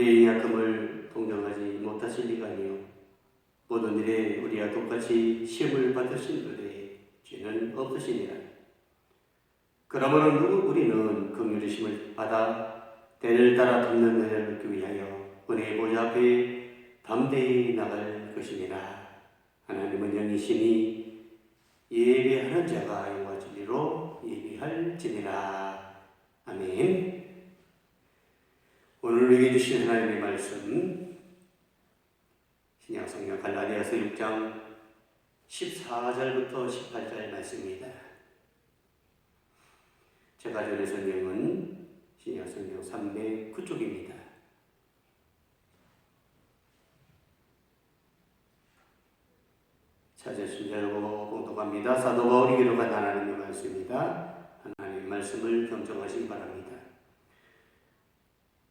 우리의 약함을 동정하지 못하실 리가 아니요 모든 일에 우리와 똑같이 시험을 받으신 분의 죄는 없으시니라. 그러므로 우리는 긍휼히심을 받아 때를 따라 돕는 은혜를 얻기 위하여 은혜의 보좌 앞에 담대히 나갈 것이니라. 하나님은 영이시니 예배하는 자가 영과 진리로 예배할지니라. 아멘. 오늘 우리에게 주신 하나님의 말씀 신약성경 갈라디아서 6장 14절부터 18절 말씀입니다. 제가 전의 성경은 신약성경 309쪽입니다. 찾으신 줄 알고 봉독합니다. 사도 바울이 기록한 하나님의 말씀입니다. 하나님의 말씀을 경청하시기 바랍니다.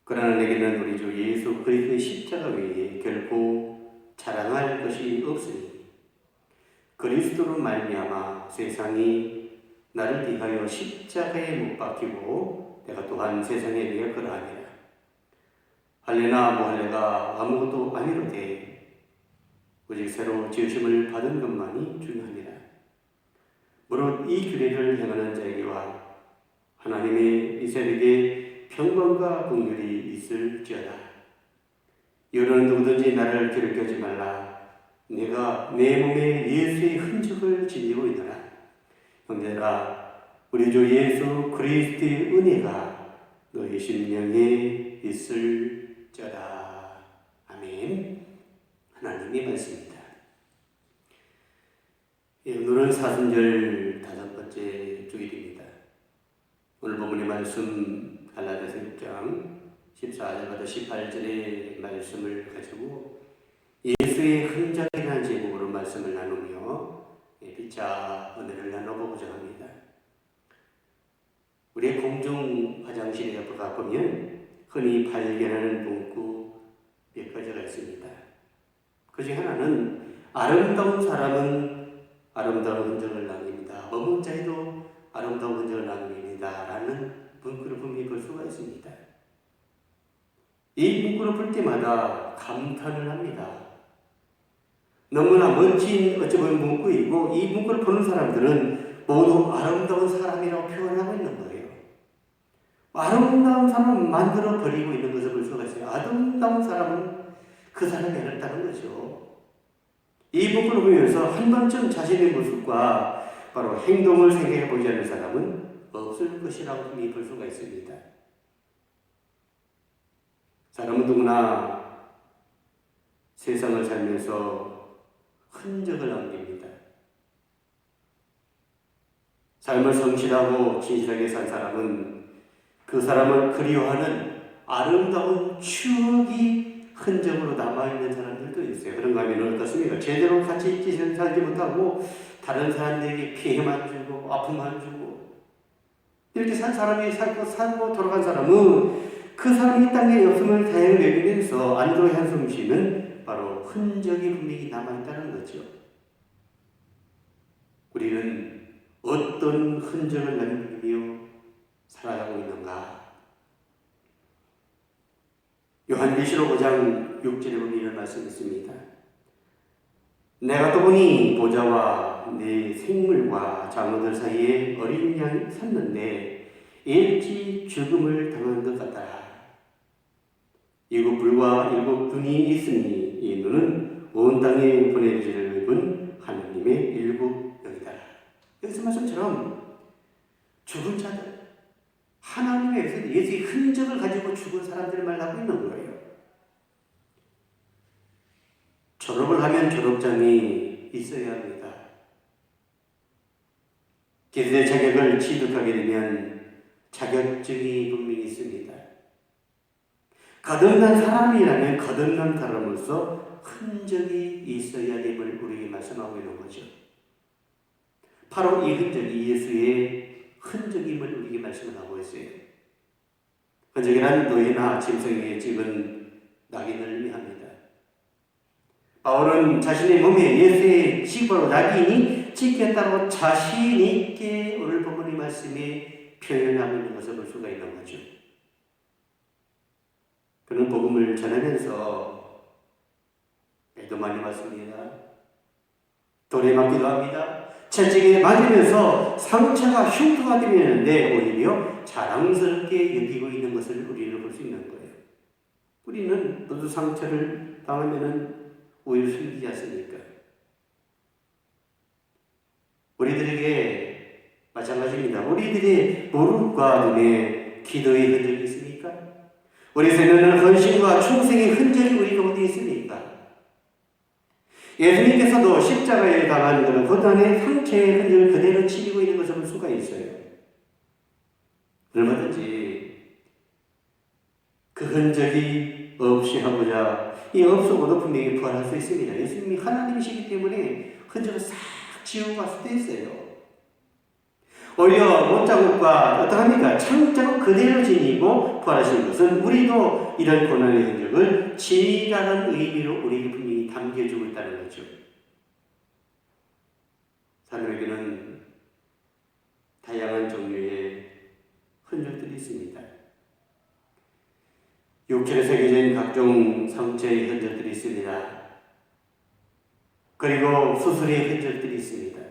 그러나 내게는 우리 주 예수 그리스도의 십자가 외에 결코 자랑할 것이 없으니 그리스도로 말미암아 세상이 나를 위하여 십자가에 못 박히고 내가 또한 세상에 대하여 그러하니라. 할례나 무할례가 아무것도 아니로되 오직 새로 지으심을 받은 것만이 중요하니라. 무릇 이 규례를 행하는 자에게와 하나님의 이스라엘에게 평강과 긍휼이 있을지어다. 여러분 누구든지 나를 괴롭게 하지 말라. 내가 내 몸에 예수의 흔적을 지니고 있노라. 형제들아, 우리 주 예수 그리스도의 은혜가 너희 심령에 있을지어다. 아멘. 하나님의 말씀입니다. 오늘은 사순절 5번째 주일입니다. 오늘 본문의 말씀 갈라디아서 6장 14절부터 18절의 말씀을 가지고 예수의 흔적이라는 제목으로 말씀을 나누며 피차 은혜를 나눠보고자 합니다. 우리의 공중 화장실에 가보면 흔히 발견하는 문구 몇 가지가 있습니다. 그 중 하나는 아름다운 사람은 아름다운 흔적을 남깁니다. 어문 자에도 아름다운 흔적을 남깁니다. 라는 문구를 분명히 볼 수가 있습니다. 이 문구를 볼 때마다 감탄을 합니다. 너무나 멋진 어찌 보면 문구이고 이 문구를 보는 사람들은 모두 아름다운 사람이라고 표현하고 있는 거예요. 아름다운 사람을 만들어 버리고 있는 것을 볼 수가 있어요. 아름다운 사람은 그 사람이 아름다운 거죠. 이 문구를 보면서 한 번쯤 자신의 모습과 바로 행동을 생각해 보지 않는 사람은 없을 것이라고 분명히 볼 수가 있습니다. 사람은 누구나 세상을 살면서 흔적을 남깁니다. 삶을 성실하고 진실하게 산 사람은 그 사람을 그리워하는 아름다운 추억이 흔적으로 남아있는 사람들도 있어요. 그런가 하면 어떻습니까? 제대로 같이 살지 못하고 다른 사람들에게 피해만 주고 아픔만 주고 이렇게 산 사람이 살고 돌아간 사람은 그 사람이 이 땅에 없음을 다행을 여기면서 안도의 한숨 쉬는 바로 흔적이 분명히 남아있다는 거죠. 우리는 어떤 흔적을 남기며 살아가고 있는가? 요한계시록 5장 6절에 보면 이런 말씀이 있습니다. 내가 또 보니 보좌와 내 생물과 장로들 사이에 어린 양이 섰는데 일찍 죽음을 당한 것 같더라. 7 불과 7 눈이 있으니 이 눈은 온 땅에 보내주시를 입은 하나님의 7 영이다. 여기서 말씀처럼 죽은 자들, 하나님의 예수의 흔적을 가지고 죽은 사람들을 말하고 있는 거예요. 졸업을 하면 졸업장이 있어야 합니다. 기술의 자격을 취득하게 되면 자격증이 분명히 있습니다. 거듭난 사람이라면 거듭난 사람으로서 흔적이 있어야 됨을 우리에게 말씀하고 있는 거죠. 바로 이 흔적이 예수의 흔적임을 우리에게 말씀을 하고 있어요. 흔적이란 노예나 짐승에게 찍은 낙인을 의미합니다. 바울은 자신의 몸에 예수의 시바로 낙인이 찍혔다고 자신 있게 오늘 본문의 말씀에 표현하고 있는 것을 볼 수가 있는 거죠. 그는 복음을 전하면서 애도 많이 맞습니다. 돌에 맞기도 합니다. 채찍에 맞으면서 상처가 흉터가 되는데 오히려 자랑스럽게 여기고 있는 것을 우리는 볼 수 있는 거예요. 우리는 모두 상처를 당하면 오히려 숨기지 않습니까? 우리들에게 마찬가지입니다. 우리들의 무릎과 눈에 기도의 흔적이 있습니까? 우리 생명은 헌신과 충성의 흔적이 우리 가운데 있습니까? 예수님께서도 십자가에 당한 그런 고단의 상처의 흔적을 그대로 지니고 있는 것을 볼 수가 있어요. 얼마든지 그 흔적이 없이 하고자 이 없어도 분명히 부활할 수 있습니다. 예수님이 하나님이시기 때문에 흔적을 싹 지우고 갈 수도 있어요. 오히려 못자국과 어떡합니까? 창자국 그대로 지니고 부활하시는 것은 우리도 이런 고난의 흔적을 지니라는 의미로 우리에게 분명히 담겨주고 있다는 거죠. 사람에게는 다양한 종류의 흔적들이 있습니다. 육체에 새겨진 각종 상처의 흔적들이 있습니다. 그리고 수술의 흔적들이 있습니다.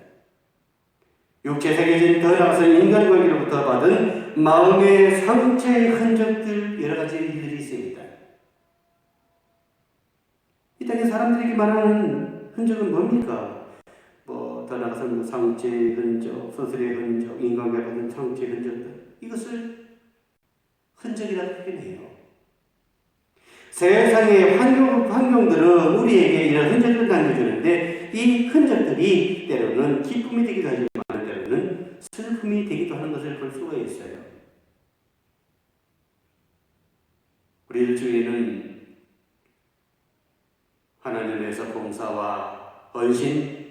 육체에 새겨진 더 나아가서 인간관계로부터 받은 마음의 상처의 흔적들, 여러 가지 일들이 있습니다. 이 땅에 사람들에게 말하는 흔적은 뭡니까? 더 나아가서 상처의 흔적, 수술의 흔적, 인간관계 받은 상처의 흔적들, 이것을 흔적이라고 표현해요. 세상의 환경들은 우리에게 이런 흔적을 남겨주는데 이 흔적들이 때로는 기쁨이 되기도 하지만 때로는 슬픔이 되기도 하는 것을 볼 수가 있어요. 우리들 중에는 하나님에서 봉사와 헌신,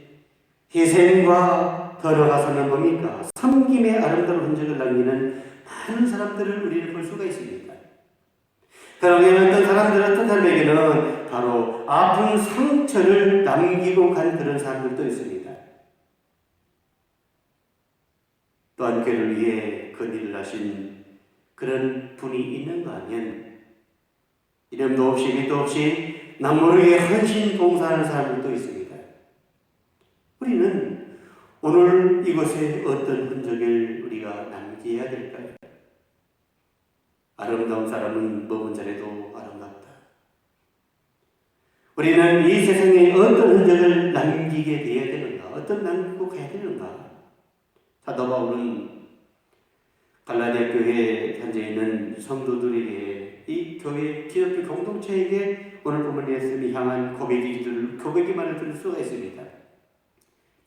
희생과 더 나아가서는 뭡니까? 섬김의 아름다운 흔적을 남기는 많은 사람들을 우리는 볼 수가 있습니다. 그러면 어떤 사람에게는 바로 아픈 상처를 남기고 간 그런 사람들도 있습니다. 또한 그를 위해 그 일을 하신 그런 분이 있는가 하면 이름도 없이 빛도 없이 남모르게 헌신 봉사하는 사람들도 있습니다. 우리는 오늘 이곳에 어떤 흔적을 우리가 남겨야 될까요? 아름다운 사람은 머문 자리도 아름답다. 우리는 이 세상에 어떤 흔적을 남기게 되어야 되는가? 어떤 남기고 가야 되는가? 사도 바울은 갈라디아 교회에 현재 있는 성도들에게 이 교회 기독교 공동체에게 오늘 본문의 말씀이 향한 고백이만을 들을 수가 있습니다.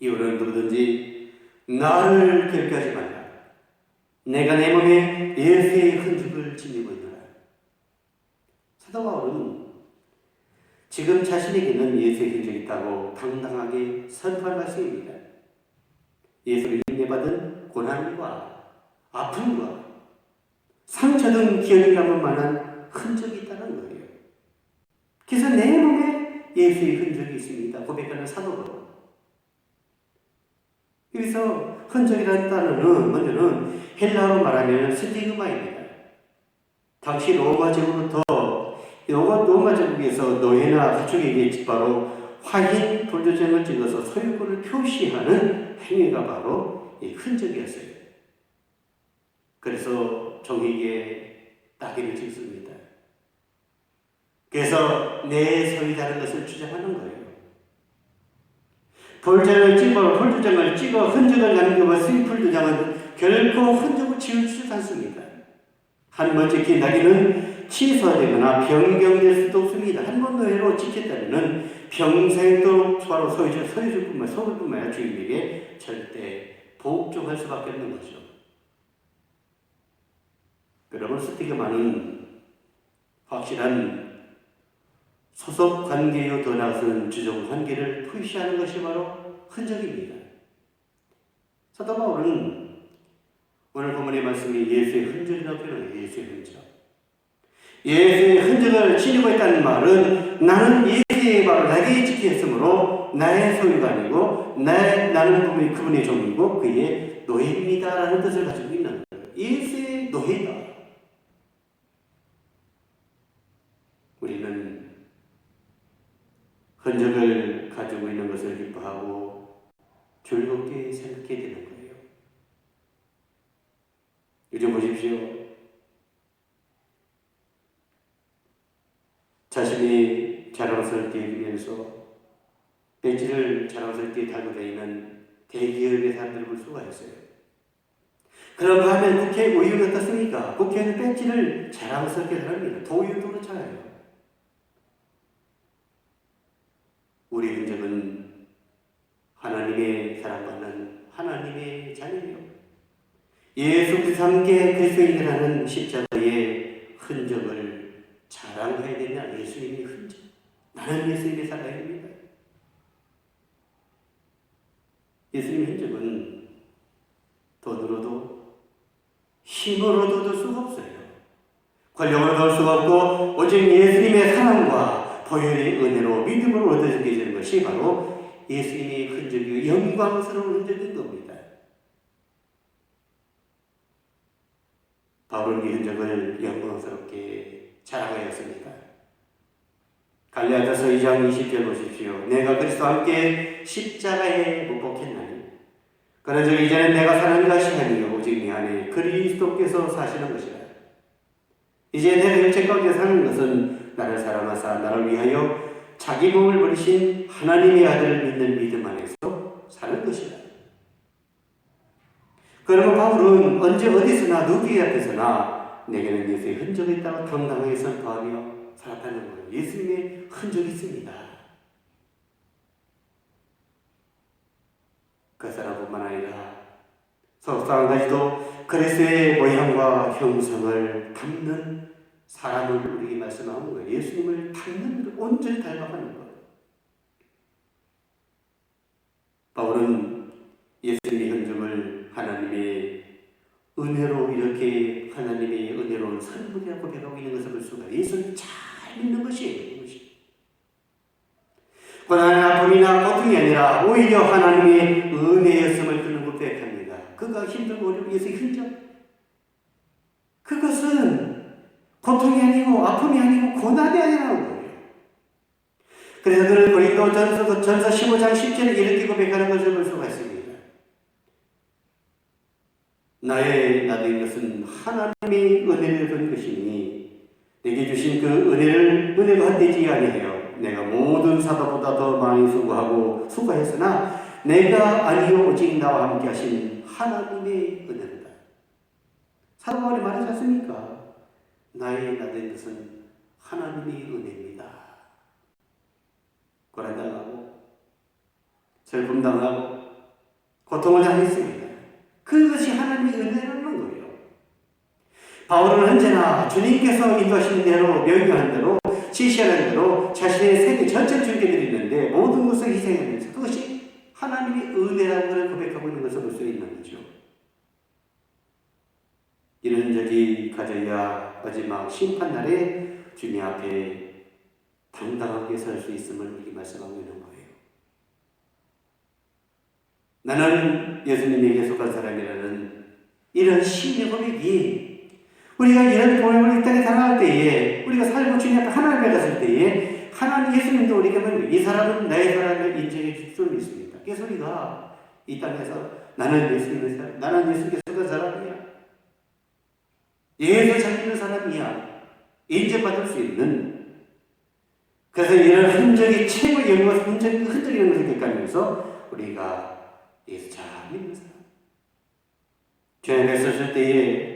이유는 누구든지 나를 결박하지 말라. 내가 내 몸에 예수의 흔적을 지니고 있노라. 사도 바울은 지금 자신에게는 예수의 흔적이 있다고 당당하게 선포한 말씀입니다. 예수를 인내받은 고난과 아픔과 상처 등 기억이 남을 만한 흔적이 있다는 거예요. 그래서 내 몸에 예수의 흔적이 있습니다. 고백하는 사도 바울. 여기서 흔적이라는 단어는 먼저는 헬라어로 말하면 스티그마입니다. 당시 로마 제국에서 노예나 가축에게 바로 화인 돌도장을 찍어서 소유권을 표시하는 행위가 바로 이 흔적이었어요. 그래서 종에게 따귀를 찍습니다. 그래서 내 소유다는 것을 주장하는 거예요. 돌장을 찍어 흔적을 남겨봤으니 풀도장은 결코 흔적을 지우지 않습니다. 한 번 찍힌 낙인은 취소되거나 변경될 수도 없습니다. 한 번 노예로 찍혔다면 평생 바로 소유주뿐만 아니라 주인에게 절대 복종할 수밖에 없는 거죠. 여러분, 스티그마는 확실한 소속 관계요 더 나아가서는 주종 관계를 표시하는 것이 바로 흔적입니다. 사도 바울은 오늘 본문의 말씀이 예수의 흔적이라고 표현해요. 예수의 흔적. 예수의 흔적을 지니고 있다는 말은 나는 예수의 바로 나에게 지켰으므로 나의 소유가 아니고 나는 분명히 그분의 종이고 그의 노예입니다라는 뜻을 가지고 있는 거예요. 예수의 노예다. 우리는 흔적을 가지고 있는 것을 기뻐하고 즐겁게 생각하게 되는 거예요. 요즘 보십시오. 자신이 자랑스럽게 여기면서 배지를 자랑스럽게 달고 다니는 대기업의 사람들을 볼 수가 있어요. 그런가 하면 국회의원 어떻습니까? 국회의원 배지를 자랑스럽게 달합니다. 도의원도 그렇잖아요. 우리 흔적은 하나님의 사랑받는 하나님의 자녀요. 예수 그리스도와 함께 그리스도인이라는 십자가의 흔적을 자랑해야 되냐? 예수님의 흔적. 나는 예수님의 사랑입니다. 예수님의 흔적은 돈으로도 힘으로도 얻을 수가 없어요. 권력으로 얻을 수가 없고 오직 예수님의 사랑과 보혈의 은혜로 믿음으로 얻어지게 되는 것이 바로 예수님의 흔적이고 영광스러운 흔적인 겁니다. 바울은 이 흔적을 영광스럽게 자랑하였습니다. 갈라디아서 2장 20절 보십시오. 내가 그리스도와 함께 십자가에 못 박혔나니 그러나 이제는 내가 사는 것이 아니요 오직 내 안에 그리스도께서 사시는 것이라. 이제 내가 일체 가운데 사는 것은 나를 사랑하사 나를 위하여 자기 몸을 버리신 하나님의 아들을 믿는 믿음 안에서 사는 것이다. 그러면 바울은 언제 어디서나 누구의 앞에서나 내게는 예수의 흔적이 있다고 당당하게 선포하며 살았다는 거예요. 예수님의 흔적이 있습니다. 그 사람뿐만 아니라 속사람까지도 그리스도의 모양과 형상을 담는 사람을 우리에게 말씀하는 거예요. 예수님을 닮는 온전히 닮아가는 거예요. 바울은 예수님의 흔적을 하나님의 은혜로 이렇게 하나님의 은혜로운 선물이라고 고백하고 있는 것을 볼 수가 있어요. 예수를 잘 믿는 것이에요. 고난의 아픔이나 고통이 아니라 오히려 하나님의 은혜였음을 그는 고백합니다. 그가 힘들고 어려운 예수의 흔적. 그것은 고통이 아니고 아픔이 아니고 고난이 아니라는 거예요. 그래서 그는 고린도전서 15장 10절에 이렇게 고백하는 것을 볼 수가 있습니다. 나의 나된 것은 하나님의 은혜를 본 것이니 내게 주신 그 은혜가 헛되지 아니하여 내가 모든 사도보다 더 많이 수고했으나 내가 아니요 오직 나와 함께 하신 하나님의 은혜다. 사도 바울이 말하지 않습니까? 나의 나된 것은 하나님의 은혜입니다. 고난당하고 슬픔당하고 고통을 당했습니다. 그것이 하나님의 은혜라는 거예요. 바울은 언제나 주님께서 인도하신 대로 명령하는 대로 지시하는 대로 자신의 생애 전체를 주님께 드리는데 모든 것을 희생하면서 그것이 하나님의 은혜라는 것을 고백하고 있는 것을 볼 수 있는 거죠. 이런 적이 가져야 마지막 심판날에 주님 앞에 당당하게 설 수 있음을 우리에게 말씀하고 있는 거예요. 나는 예수님에게 속한 사람이라는 이런 신의 고백이 우리가 이런 고백을 이 땅에 살아갈 때에 우리가 살고 주님 앞에 하나님을 갔을 때에 하나님 예수님도 우리에게 이 사람은 나의 사람을 인정해 줄 수 있습니다. 그래서 우리가 이 땅에서 나는 예수님께 속한 사람이야. 예수 잘 믿는 사람이야. 인정받을 수 있는 그래서 이런 흔적이 최고의 영광 흔적이라는 것을 객관하면서 우리가 예수 잘 믿는 사람. 주님 앞에 섰을 때에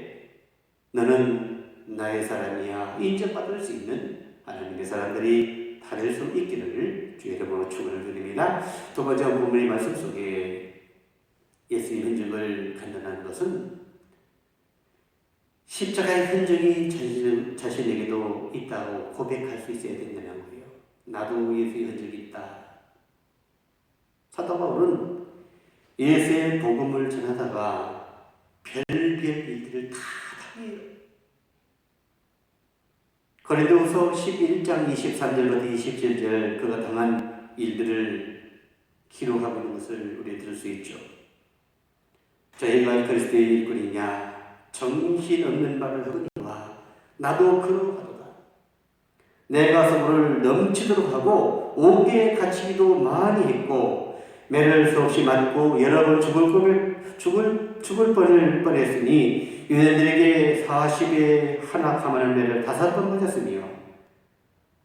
너는 나의 사람이야 인정받을 수 있는 하나님의 사람들이 다 될 수 있기를 주의 이름으로 축원을 드립니다. 두 번째 본문의 말씀 속에 예수의 흔적을 간단한 것은 십자가의 흔적이 자신에게도 있다고 고백할 수 있어야 된다는 거예요. 나도 예수의 흔적이 있다. 사도 바울은 예수의 복음을 전하다가 별별 일들을 다 당해요. 고린도후서 11장 23절부터 27절 그가 당한 일들을 기록하고 있는 것을 우리 들을 수 있죠. 저희가 그리스도의 일꾼이냐 정신없는 말을 하거니와 나도 그러하도다. 내가 서로를 넘치도록 하고 옥에 갇히기도 많이 했고 매를 수없이 맞고 여러 번 죽을 뻔했으니 유대인들에게 40에 하나 감하는 매를 5번 맞았으며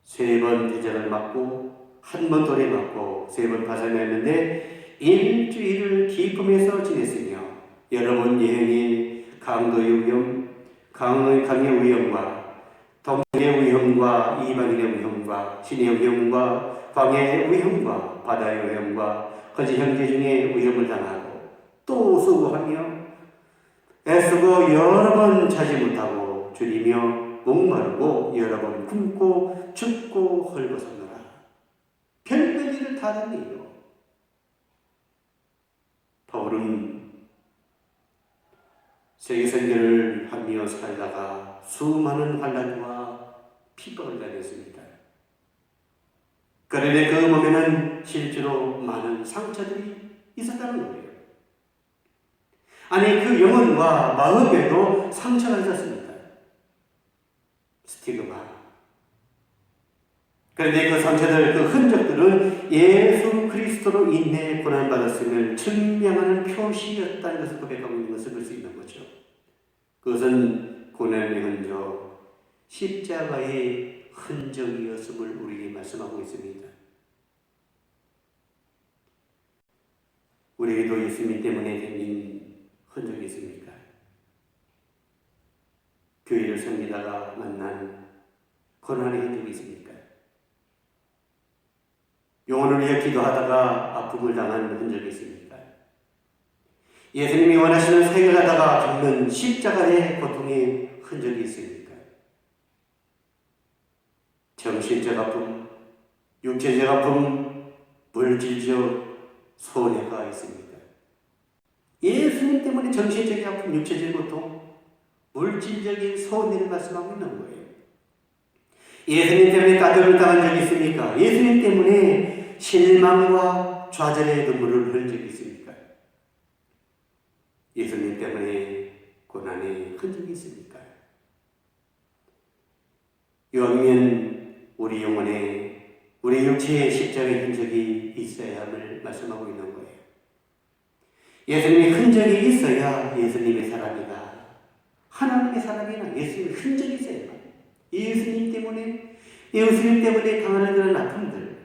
3번 대적을 맞고 1번 돌에 맞고 3번 파산했는데 일주일을 기쁨에서 지냈으며 여러 번 여행의 강도의 위험, 강의 위험과 동의 위험과 이방인의 위험과 신의 위험과 광야의 위험과 바다의 위험과 거짓 형제 중에 위험을 당하고 또 수고하며 애쓰고 여러 번 차지 못하고 줄이며 목마르고 여러 번 굶고 춥고 헐벗었노라. 별별 일을 다 했네요. 바울은 세계선교를 하며 살다가 수많은 환난과 핍박을 당했습니다. 그런데 그 몸에는 실제로 많은 상처들이 있었다는 거예요. 아니 그 영혼과 마음에도 상처가 있었습니다. 스티그마. 그런데 그 상처들, 그 흔적들은 예수 그리스도로 인해 고난받았음을 증명하는 표시였다는 것을 고백하고 있는 것을 볼 수 있는 거죠. 그것은 고난의 흔적, 십자가의 흔적이었음을 우리에게 말씀하고 있습니다. 우리에게도 예수님 때문에 생긴 흔적이 있습니까? 교회를 섬기다가 만난 고난의 흔적이 있습니까? 영혼을 위해 기도하다가 아픔을 당한 흔적이 있습니까? 예수님이 원하시는 사역을 하다가 겪는 십자가의 고통의 흔적이 있습니까? 정신적 아픔, 육체적 아픔, 물질적 손해가 있습니다. 예수님 때문에 정신적인 아픔, 육체적인 고통, 물질적인 손해를 말씀하고 있는 거예요. 예수님 때문에 따돌림을 당한 적이 있습니까? 예수님 때문에 실망과 좌절의 눈물을 흘린 적이 있습니까? 예수님 때문에 고난의 흔적이 있습니까? 이왕이면 우리 영혼에, 우리 육체의 십자가의 흔적이 있어야 함을 말씀하고 있는 거예요. 예수님의 흔적이 있어야 예수님의 사람이다. 하나님의 사람이나 예수님의 흔적이 있어야 합니다. 예수님 때문에 당하는 그런 아픔들,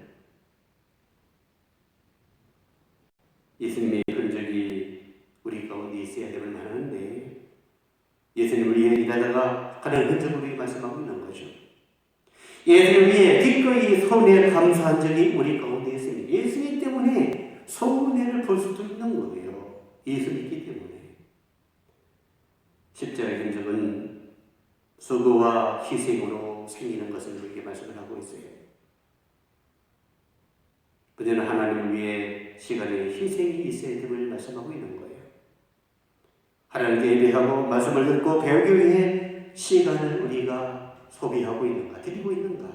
예수님의 흔적이 우리 가운데 있어야 됨을 말하는데 예수님을 위해 일하다가 하는 흔적을 우리 말씀하고 있는 거죠. 예수님을 위해 기꺼이 손해를 감수한 적이 우리 가운데 있습니다. 예수님 때문에 손해를 볼 수도 있는 거예요. 예수님이기 때문에. 십자가의 흔적은 수고와 희생으로 생기는 것을 우리에게 말씀을 하고 있어요. 그들은 하나님을 위해 시간의 희생이 있어야 됨을 말씀하고 있는 거예요. 하나님께 예배하고 말씀을 듣고 배우기 위해 시간을 우리가 소비하고 있는가, 드리고 있는가.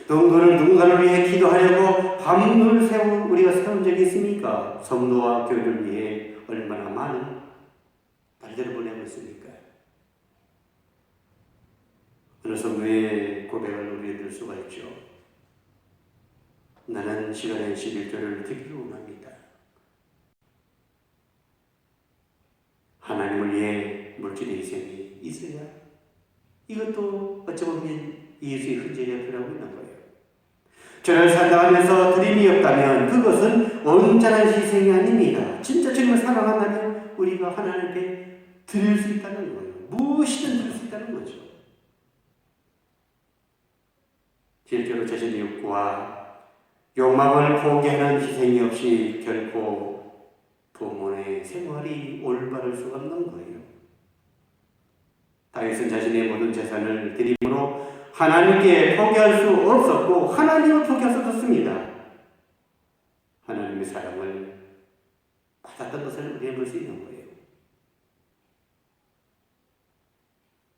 누군가를 위해 기도하려고 밤을 우리가 세운 적이 있습니까? 성도와 교회를 위해 얼마나 많은 날들을 보내고 있습니까? 어느 성도의 고백을 우리에 들 수가 있죠. 나는 시간의 11조를 드리기 원합니다. 하나님을 위해 물질의 희생이 있어야 이것도 어찌 보면 예수의 흔적이 필요하고 있는 거예요. 저를 산다하면서 드림이 없다면 그것은 온전한 희생이 아닙니다. 진짜 주님을 사랑한다면 우리가 하나님께 드릴 수 있다는 거예요. 무엇이든 드릴 수 있다는 거죠. 실제로 자신의 욕구와 욕망을 포기하는 희생이 없이 결코 부모의 생활이 올바를 수가 없는 거예요. 다윗은 자신의 모든 재산을 드림으로 하나님께 포기할 수 없었고 하나님을 포기할 수 없었습니다. 하나님의 사랑을 받았던 것을 우리가 볼 수 있는 거예요.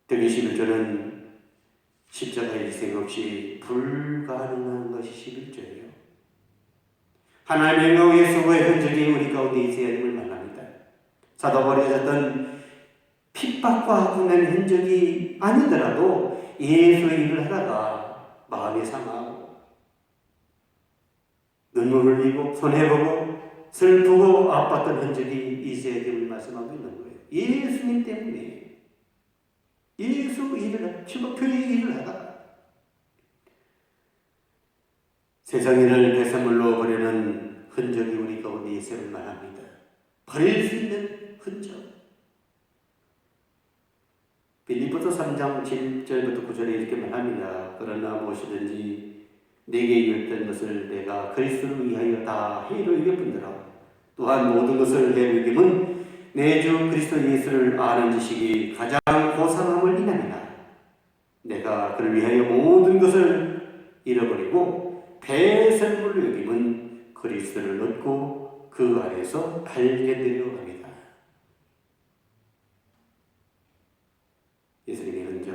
특히 11조는 십자가의 희생 없이 불가능한 것이 11조예요. 하나님의 명의 수고의 흔적이 우리 가운데 있어야 됨을 말합니다. 사도 바울이 가졌던 핍박과 고난의 흔적이 아니더라도 예수의 일을 하다가 마음이 상하고 눈물 흘리고 손해보고 슬프고 아팠던 흔적이 있어야 됨을 말씀하고 있는 거예요. 예수님 때문에 예수 일을 하고 교회 일을 하다가 세상 일을 배설물로 버리는 흔적이 우리 가운데 있음을 말합니다. 버릴 수 있는 흔적. 빌립보서 3장 7절부터 9절에 이렇게 말합니다. 그러나 무엇이든지 내게 이겼던 것을 내가 그리스도를 위하여 다 해로 이겼뿐더라. 또한 모든 것을 해로 이김은 내 주 그리스도 예수를 아는 지식이 가장 고상함을 인함이다. 내가 그를 위하여 모든 것을 잃어버리고 배설물로 여김은 그리스도를 얻고 그 안에서 발견되려 합니다. 예수님의 흔적,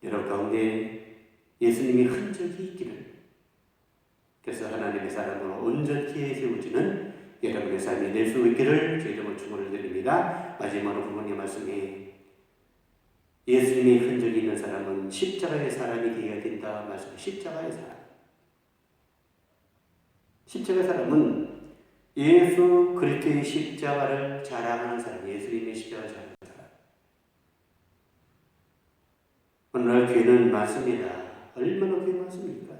여러분 가운데 예수님의 흔적이 있기를, 그래서 하나님의 사람으로 온전히 세워지는 여러분의 삶이 될 수 있기를 제 이름으로 축원을 드립니다. 마지막으로 부모님 말씀에 예수님의 흔적이 있는 사람은 십자가의 사람이 되어야 된다 말씀. 십자가의 사람. 십자가의 사람은 예수 그리스도의 십자가를 자랑하는 사람, 예수님의 십자가를 자랑하는 사람. 오늘날 교회는 많습니다. 얼마나 교회 많습니까?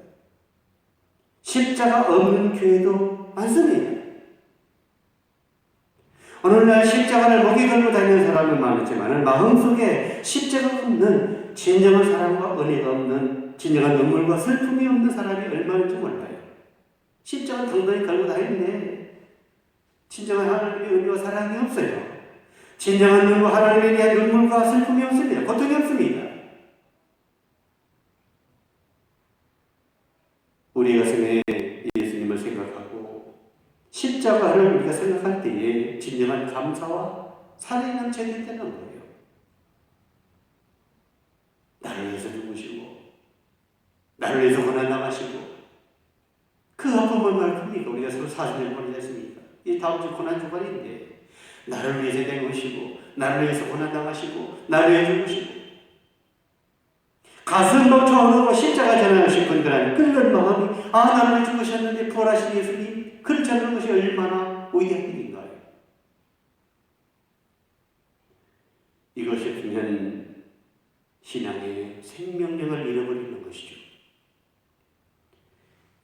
십자가 없는 교회도 많습니다. 오늘날 십자가를 목에 걸고 다니는 사람은 많지만 마음속에 십자가 없는 진정한 사랑과 은혜가 없는 진정한 눈물과 슬픔이 없는 사람이 얼마인지 몰라요. 십자가 당당히 걸고 다니는데 진정한 하나님의 은혜와 사랑이 없어요. 진정한 눈물, 하나님에 대한 눈물과 슬픔이 없습니다. 고통이 없습니다. 우리 가슴에 예수님을 생각하고 십자가를 우리가 생각할 때에 진정한 감사와 사랑이 넘쳐야 되는 거예요. 나를 위해서 죽으시고 나를 위해서 고난당하시고 그 아픔은 말입니까? 우리가 서로 40년 보내셨습니까? 이 다음 주 고난 주간인데 나를 위해서 내오시고 나를 위해서 고난당하시고 나를 위해 죽으시고 가슴 벅차오르고 십자가 전하신 분들은 끓는 마음이 나를 위해 죽으셨는데 부활하신 예수님 그렇지 않은 것이 얼마나 위대한 일인가요? 이것이 없으면 신앙의 생명력을 잃어버리는 것이죠.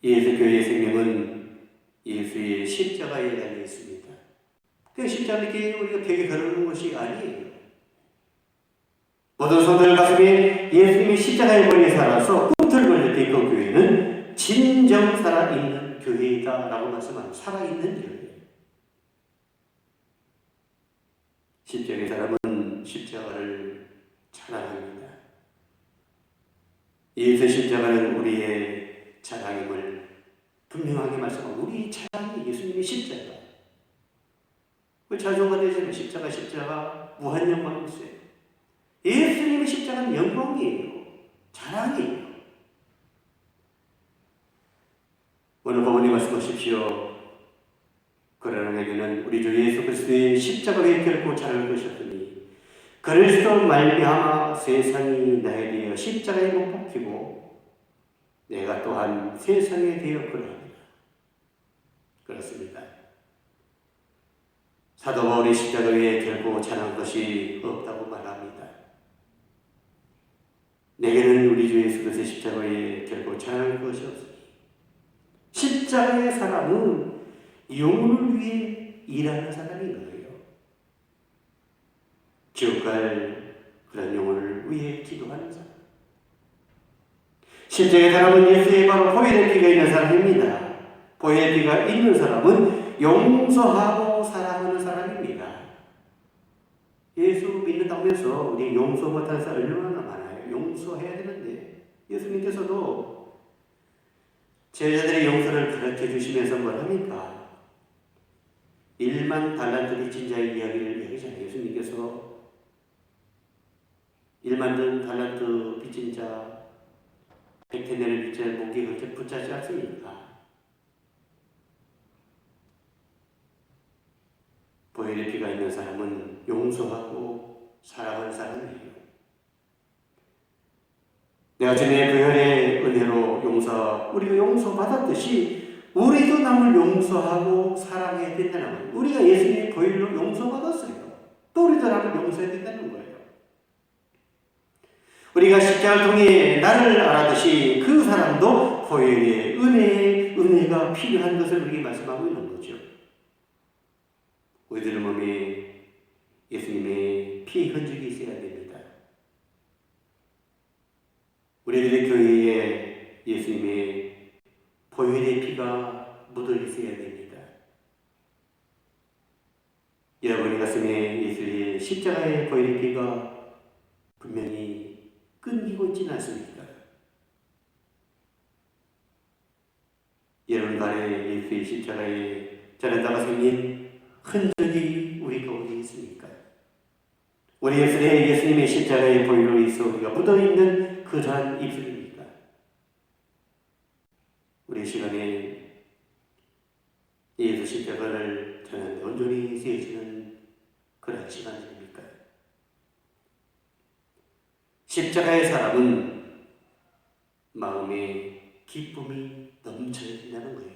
예수 교회의 생명은 예수의 십자가에 달려 있습니다. 그 십자가는 우리가 벽에 걸어놓는 것이 아니에요. 모든 성도들 가슴에 예수님이 십자가의 권위에 살아서 꿈틀 걸릴 때 그 교회는 진정 살아있는 교회이다라고 말씀합니다. 살아있는 교회. 십자가의 사람은 십자가를 자랑합니다. 예수 십자가는 우리의 자랑임을 분명하게 말씀하고 우리 자랑이 예수님의 십자가. 그 자존가 되시는 십자가 무한 영광이 있어요. 예수님의 십자가는 영광이에요. 자랑이에요. 오늘 부모님 말씀하십시오. 그러나 내게는 우리 주 예수 그리스도의 십자가 위에 결코 자랑을 것이었으니 그리스도 말미암아 세상이 나에 대하여 십자가에 못 박히고 내가 또한 세상에 대하여 그러합니다. 그렇습니다. 사도 바울이 십자가 위에 결코 자랑한 것이 없다고 말합니다. 내게는 우리 주 예수 그리스도의 십자가 위에 결코 자랑할 것이 없으니 십자가의 사람은 영혼을 위해 일하는 사람인 거예요. 지옥 갈 그런 영혼을 위해 기도하는 사람. 십자가의 사람은 예수의 바로 보혈의 피가 있는 사람입니다. 보혈의 피가 있는 사람은 용서하고 사랑하는 사람입니다. 예수 믿는다고 해서 우리 용서 못하는 사람 얼마나 많아요. 용서해야 되는데 예수님께서도 제자들의 용서를 가르쳐 주시면서 뭘 합니까? 1만 달란트 빚진 자의 이야기를 얘기하잖아요. 예수님께서 1만 달란트 빚진 자 100데나리를 빚진 목에 그렇게 붙잡지 않습니까? 보혈의 피가 있는 사람은 용서하고 사랑하는 사람이에요. 내가 전에 부혈의 은혜로 우리가 용서받았듯이 우리도 남을 용서하고 사랑해야 된다는 거예요. 우리가 예수님의 보혈로 용서받았어요. 또 우리도 남을 용서해야 된다는 거예요. 우리가 십자가를 통해 나를 알았듯이 그 사람도 보혈의 은혜가 필요한 것을 우리에게 말씀하고 있는 거죠. 우리들 몸에 예수님의 피 흔적이 있어야 됩니다. 우리들의 교회에 예수님의 보혈의 피가 묻어 있어야 됩니다. 여러분의 가슴에 예수의 십자가의 보혈의 피가 분명히 끊기고 있지는 않습니까? 여러분 간에 예수의 십자가에 자라다가 생긴 흔적이 우리 가운데 있습니까? 우리 입술에 예수님의 십자가의 보혈로 있어 우리가 묻어있는 그러한 입술입니까? 우리 시간에 예수 십자가를 전하는데 온전히 쓰여지는 그런 시간입니까? 십자가의 사람은 마음에 기쁨이 넘쳐야 된다는 거예요.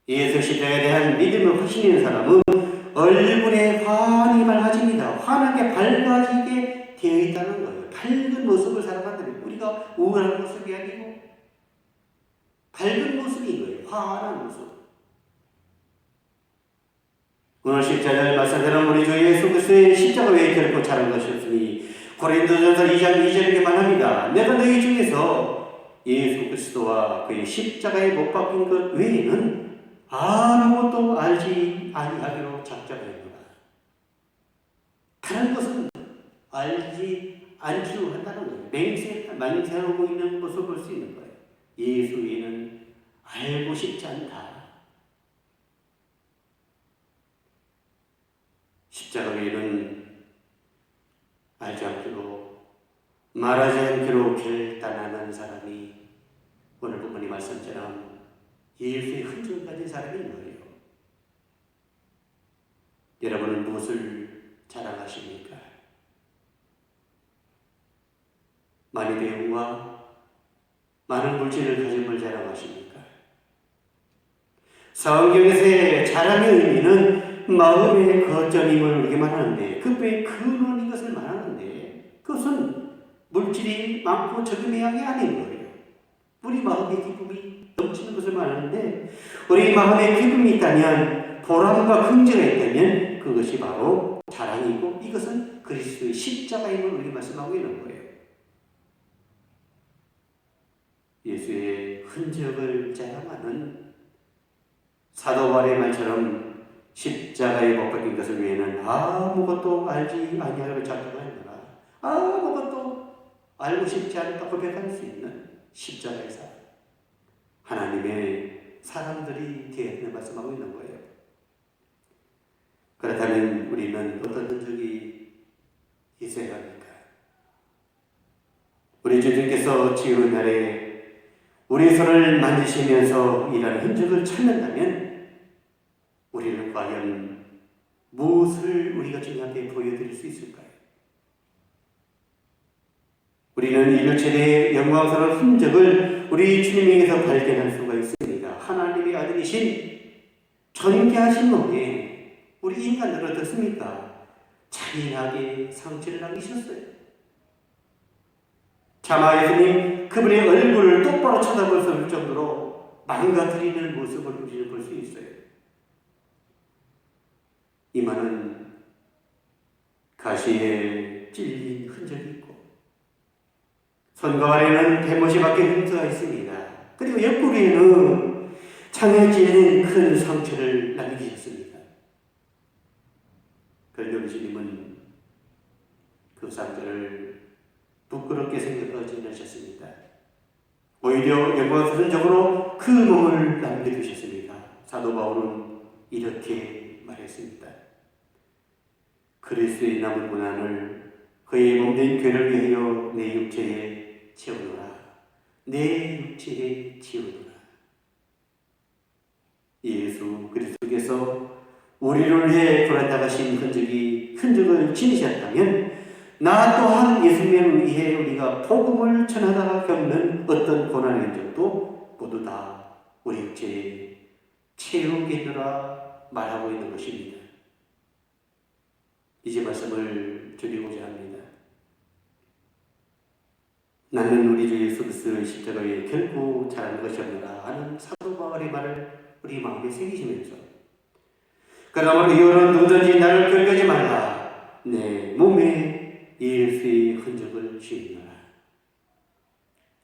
예수 십자가에 대한 믿음을 확신하는 사람은 얼굴에 환히 밝아집니다. 환하게 밝아지게 되어 있다는 거예요. 밝은 모습을 살아간다면 우리가 우울한 모습이 아니고 밝은 모습인 거예요. 환한 모습. 오늘 십자가를 말씀드린 우리 주 예수 그리스도의 십자가 외에 결코 잘한 것이 없으니 고린도전서 2장 2절에 말합니다. 내가 너희 중에서 예수 그리스도와 그의 십자가에 못 박힌 것 외에는 아무것도 알지 아니하기로 작정하였노라. 다른 것은 알지 않기로 한다는 거예요. 맹세하고 있는 것을 볼 수 있는 거예요. 예수 외에는 알고 싶지 않다. 십자가 외에는 알지 않기로 말하지 않기로 결단하는 사람이 오늘 부모님 말씀처럼 예수의 흔적을 가진 사람이 있는 거예요. 여러분은 무엇을 자랑하십니까? 많은 배움과 많은 물질을 가진 걸 자랑하십니까? 성경에서의 자랑의 의미는 마음의 거점임을 우리에게 말하는데 그의 근원 이것을 말하는데 그것은 물질이 많고 적은 양이 아닌 거예요. 우리 마음의 기쁨이 넘치는 것을 말하는데 우리 마음에 기쁨이 있다면 보람과 긍지가 있다면 그것이 바로 자랑이고 이것은 그리스도의 십자가임을 우리가 말씀하고 있는 거예요. 예수의 흔적을 자랑하는 사도 바울의 말처럼 십자가에 못 박힌 것을 외에는 아무것도 알지 아니하기로 작정하였노라. 아무것도 알고 싶지 않다 고백할 수 있는 십자가의 사람. 하나님의 사람들이 되었다는 말씀하고 있는 거예요. 그렇다면 우리는 어떤 흔적이 있어야 합니까? 우리 주님께서 지은 날에 우리 손을 만지시면서 이런 흔적을 찾는다면 우리는 과연 무엇을 우리가 주님께 보여드릴 수 있을까요? 우리는 인류 최대의 영광스러운 흔적을 우리 주님에게서 발견할 수가 있습니다. 하나님의 아들이신 존귀하신 놈에 우리 인간들은 어떻습니까? 잔인하게 상처를 남기셨어요. 차마 예수님 그분의 얼굴을 똑바로 쳐다볼 수 없을 정도로 망가뜨리는 모습을 우리는 볼 수 있어요. 이마는 가시에 찔린 흔적이 있고 손과 아래는 대못이 박힌 흉터가 있습니다. 그리고 옆구리에는 창에 찔린 큰 상처를 남기셨습니다. 그런데 주님은 그 상처를 부끄럽게 생각하지 않으셨습니다. 오히려 영광스러운적으로 그 몸을 남겨두셨습니다. 사도 바울은 이렇게 말했습니다. 그리스도의 남은 고난을 그의 몸된 교회를 위하여 내 육체에 채우노라. 내 육체에 채우노라. 예수 그리스도께서 우리를 위해 돌아다가신 흔적을 지니셨다면 나 또한 예수님을 위해 우리가 복음을 전하다가 겪는 어떤 고난의 적도 모두 다 우리 육체에 채우게 되라 말하고 있는 것입니다. 이제 말씀을 드리고자 합니다. 나는 우리 주 예수 그리스도의 십자가에 결코 잘하는 것이 없노라 하는 사도 바울의 말을 우리 마음에 새기시면서 그러므로 이유는 누구든지 나를 결박하지 말라. 내 몸에 예수의 흔적을 지으노라.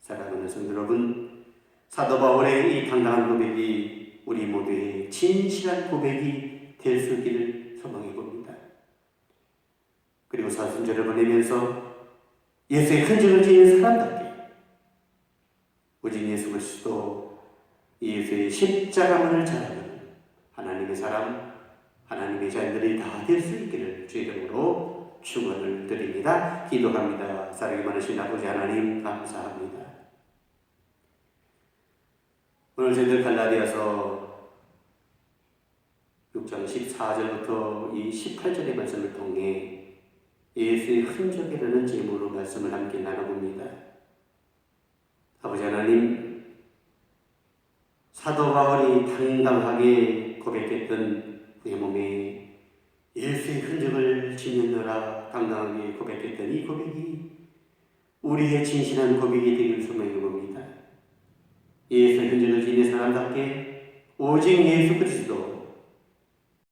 사랑하는 성도 여러분, 사도 바울의 이 당당한 고백이 우리 모두의 진실한 고백이 될 수 있기를 소망해 봅니다. 그리고 사순절을 보내면서 예수의 흔적을 지닌 사람답게 오직 예수 그리스도 예수의 십자가만을 자랑하는 하나님의 사람, 하나님의 자녀들이 다 될 수 있기를 주의 이름으로 축원을 드립니다. 기도합니다. 사랑이 많으신 아버지 하나님 감사합니다. 오늘 저희들 갈라디아서 6장 14절부터 이 18절의 말씀을 통해 예수의 흔적이라는 제목으로 말씀을 함께 나눠봅니다. 아버지 하나님, 사도 바울이 당당하게 고백했던 내 몸에 예수의 흔적을 지녔노라 당당하게 고백했던 이 고백이 우리의 진실한 고백이 되기를 소망해 봅니다. 예수의 흔적을 지닌 사람답게 오직 예수 그리스도